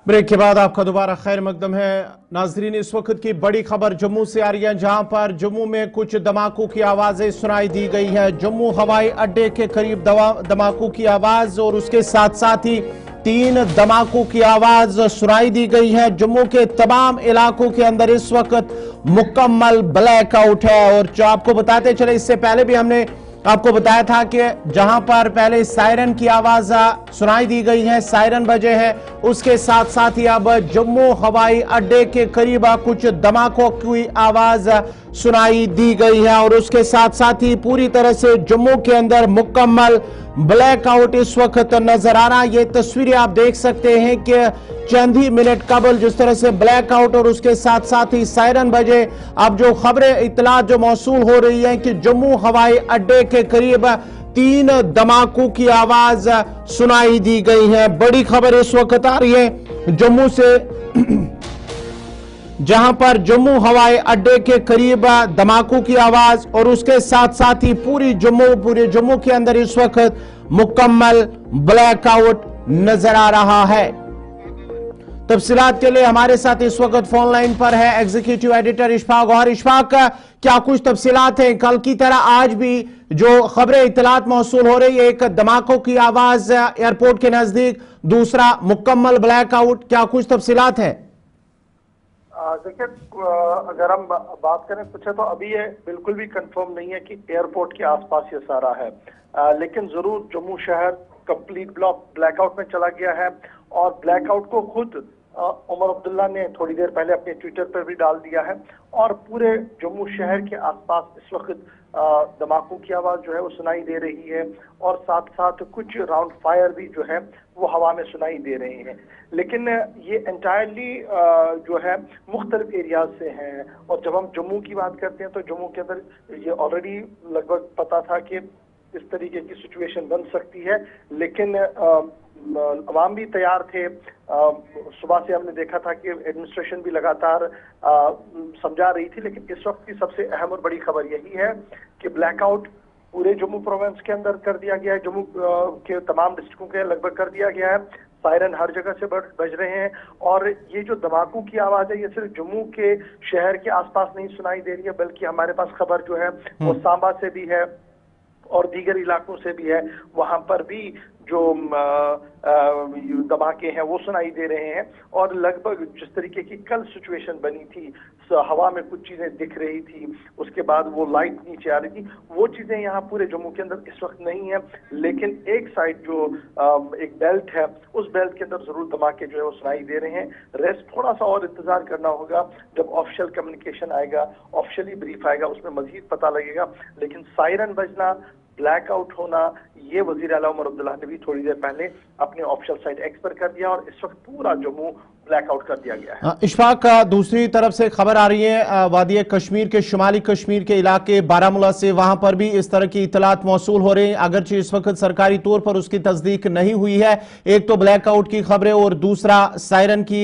Break के बाद आपका दोबारा खैर मकदम है। नाजरीन, इस वक्त की बड़ी खबर जम्मू से आ रही है, जहां पर जम्मू में कुछ धमाकों की आवाजें सुनाई दी गई है। जम्मू हवाई अड्डे के करीब धमाकों की आवाज और उसके साथ साथ ही 3 धमाकों की आवाज सुनाई दी गई है। जम्मू के तमाम इलाकों के अंदर इस वक्त मुकम्मल ब्लैक आउट है। और जो आपको बताते चले, इससे पहले भी हमने आपको बताया था कि जहां पर पहले सायरन की आवाज सुनाई दी गई है, सायरन बजे हैं, उसके साथ साथ ही अब जम्मू हवाई अड्डे के करीब कुछ धमाकों की आवाज सुनाई दी गई है। और उसके साथ साथ ही पूरी तरह से जम्मू के अंदर मुकम्मल ब्लैक आउट इस वक्त नजर आ रहा है। ये तस्वीरें आप देख सकते हैं कि चंद ही मिनट कबल जिस तरह से ब्लैक आउट और उसके साथ साथ ही सायरन बजे, अब जो खबरें इतलात जो मौसूल हो रही है कि जम्मू हवाई अड्डे के करीब 3 धमाकों की आवाज सुनाई दी गई है। बड़ी खबर इस वक्त आ रही है जम्मू से, जहां पर जम्मू हवाई अड्डे के करीब धमाकों की आवाज और उसके साथ साथ ही पूरे जम्मू के अंदर इस वक्त मुकम्मल ब्लैक आउट नजर आ रहा है। तफसीलात के लिए हमारे साथ इस वक्त फोन लाइन पर है एग्जीक्यूटिव एडिटर इशफाक गौहर। इशफाक, क्या कुछ तफसीलात हैं? कल की तरह आज भी जो खबरें इतलात मौसूल हो रही है, एक धमाकों की आवाज एयरपोर्ट के नजदीक, दूसरा मुकम्मल ब्लैक आउट, क्या कुछ तफसीलात है? देखिए, अगर हम बात करें कुछ है तो अभी ये बिल्कुल भी कंफर्म नहीं है कि एयरपोर्ट के आसपास ये सारा है, लेकिन जरूर जम्मू शहर कंप्लीट ब्लैकआउट में चला गया है। और ब्लैकआउट को खुद उमर अब्दुल्ला ने थोड़ी देर पहले अपने ट्विटर पर भी डाल दिया है। और पूरे जम्मू शहर के आसपास इस वक्त धमाकों की आवाज जो है वो सुनाई दे रही है, और साथ साथ कुछ राउंड फायर भी जो है वो हवा में सुनाई दे रहे हैं। लेकिन ये एंटायरली जो है मुख्तलिफ एरियाज से हैं। और जब हम जम्मू की बात करते हैं तो जम्मू के अंदर ये ऑलरेडी लगभग पता था कि इस तरीके की सिचुएशन बन सकती है, लेकिन अवाम भी तैयार थे। सुबह से हमने देखा था कि एडमिनिस्ट्रेशन भी लगातार समझा रही थी। लेकिन इस वक्त की सबसे अहम और बड़ी खबर यही है कि ब्लैकआउट पूरे जम्मू प्रोविंस के अंदर कर दिया गया है, जम्मू के तमाम डिस्ट्रिक्टों के लगभग कर दिया गया है। सायरन हर जगह से बज रहे हैं। और ये जो धमाकों की आवाज है ये सिर्फ जम्मू के शहर के आसपास नहीं सुनाई दे रही है, बल्कि हमारे पास खबर जो है वो सांबा से भी है और दीगर इलाकों से भी है। वहां पर भी जो धमाके हैं वो सुनाई दे रहे हैं। और लगभग जिस तरीके की कल सिचुएशन बनी थी, हवा में कुछ चीजें दिख रही थी, उसके बाद वो लाइट नीचे आ रही थी, वो चीजें यहाँ पूरे जम्मू के अंदर इस वक्त नहीं है। लेकिन एक साइड जो एक बेल्ट है, उस बेल्ट के अंदर जरूर धमाके जो है वो सुनाई दे रहे हैं। रेस्ट थोड़ा सा और इंतजार करना होगा, जब ऑफिशियल कम्युनिकेशन आएगा, ऑफिशियली ब्रीफ आएगा, उसमें मजीद पता लगेगा। लेकिन सायरन बजना, ब्लैक आउट होना, ये वजीर आला उमर अब्दुल्ला ने भी थोड़ी देर पहले अपने ऑफिशियल साइट एक्स पर कर दिया, और इस वक्त पूरा जम्मू ब्लैक आउट कर दिया गया है। इशफाक, दूसरी तरफ से खबर आ रही है वादी कश्मीर के शुमाली कश्मीर के इलाके बारामूला से, वहां पर भी इस तरह की इतलात मौसूल हो रही हैं, अगरचे इस वक्त सरकारी तौर पर उसकी तस्दीक नहीं हुई है। एक तो ब्लैक आउट की खबरें और दूसरा सायरन की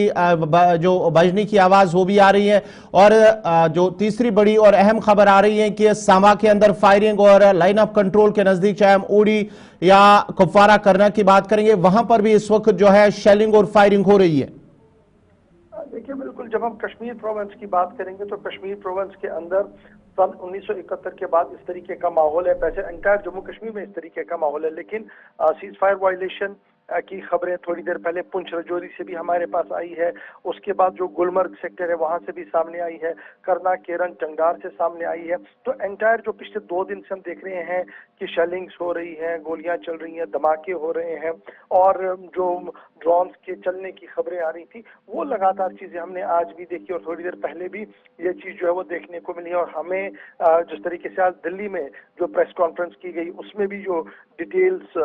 जो बजने की आवाज वो भी आ रही है। और जो तीसरी बड़ी और अहम खबर आ रही है कि सांबा के अंदर फायरिंग और लाइन ऑफ कंट्रोल के नजदीक, चाहे हम ओडी या कुपवारा करना की बात करेंगे, वहां पर भी इस वक्त जो है शेलिंग और फायरिंग हो रही है। देखिए, बिल्कुल जब हम कश्मीर प्रोविंस की बात करेंगे तो कश्मीर प्रोविंस के अंदर सन 1971 के बाद इस तरीके का माहौल है। वैसे एंटायर जम्मू कश्मीर में इस तरीके का माहौल है, लेकिन सीज फायर वायलेशन की खबरें थोड़ी देर पहले पुंछ रजौरी से भी हमारे पास आई है। उसके बाद जो गुलमर्ग सेक्टर है वहां से भी सामने आई है, करना, केरन, टंगडार से सामने आई है। तो एंटायर जो पिछले 2 दिन से हम देख रहे हैं कि शेलिंग्स हो रही है, गोलियां चल रही हैं, धमाके हो रहे हैं, और जो ड्रोन्स के चलने की खबरें आ रही थी, वो लगातार चीजें हमने आज भी देखी और थोड़ी देर पहले भी ये चीज जो है वो देखने को मिली। और हमें जिस तरीके से आज दिल्ली में जो प्रेस कॉन्फ्रेंस की गई उसमें भी जो डिटेल्स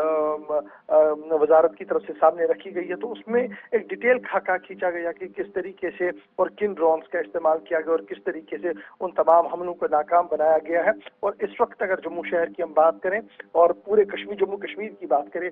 वजारत की तरफ से सामने रखी गई है, तो उसमें एक डिटेल खाका खींचा गया कि किस तरीके से और किन ड्रोन्स का इस्तेमाल किया गया और किस तरीके से उन तमाम हमलों को नाकाम बनाया गया है। और इस वक्त अगर जम्मू शहर की हम बात करें और पूरे जम्मू कश्मीर की बात करें,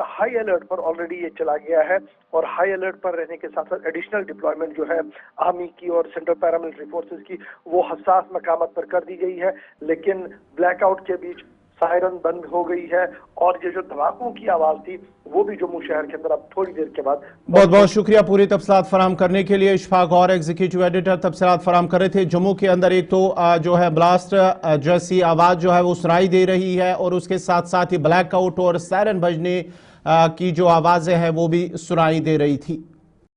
हाई अलर्ट पर ऑलरेडी ये चला गया है। और हाई अलर्ट पर रहने के साथ साथ एडिशनल डिप्लॉयमेंट जो है आर्मी की और सेंट्रल पैरामिलिट्री फोर्सेस की, वो हसास मकामत पर कर दी गई है। लेकिन ब्लैकआउट के बीच सायरन बंद हो गई है और ये जो धमाकों की आवाज थी वो भी जम्मू शहर के अंदर अब थोड़ी देर के बाद। बहुत बहुत शुक्रिया पूरी तफसीलात फराहम करने के लिए। इशफाक गौर एग्जीक्यूटिव एडिटर तफसीलात फराहम कर रहे थे। जम्मू के अंदर एक तो जो है ब्लास्ट जैसी आवाज जो है वो सुनाई दे रही है और उसके साथ साथ ही ब्लैक आउट और सायरन बजने की जो आवाजें हैं वो भी सुनाई दे रही थी।